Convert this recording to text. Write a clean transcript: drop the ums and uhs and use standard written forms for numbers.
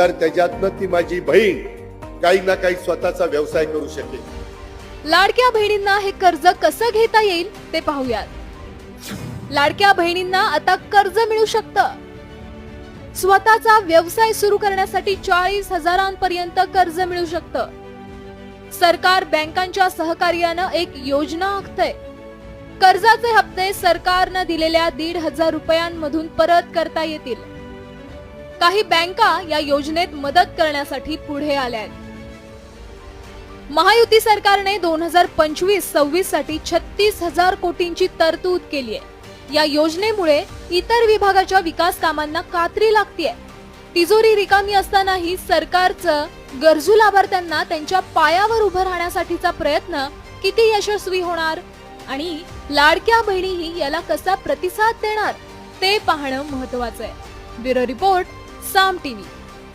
तर त्याच्यातनं ती माझी बहीण काही ना काही स्वतःचा व्यवसाय करू शकेल. लाडक्या बहिणींना हे कर्ज कसं घेता येईल ते पाहूयात. लाडक्या बहिणींना आता कर्ज मिळू शकतं. स्वतःचा व्यवसाय सुरू करण्यासाठी 40,000पर्यंत कर्ज मिळू शकतं. सरकार बँकांच्या सहकार्यानं एक योजना आखतंय. कर्जाचे हप्ते सरकारनं दिलेल्या 1,500 रुपयांमधून परत करता येतील. काही बँका या योजनेत मदत करण्यासाठी पुढे आल्या आहेत. महायुती सरकारने 2025-26 साठी 36,000 कोटींची तरतूद केली आहे. या योजनेमुळे इतर विभागाच्या विकास कामांना कात्री लागतेय. तिजोरी रिकामी असतानाही सरकारचं गरजू लाभार्थ्यांना त्यांच्या पायावर उभं राहण्यासाठीचा प्रयत्न किती यशस्वी होणार आणि लाडक्या बहिणीही याला कसा प्रतिसाद देणार ते पाहणं महत्त्वाचं आहे. ब्युरो रिपोर्ट, साम टीव्ही.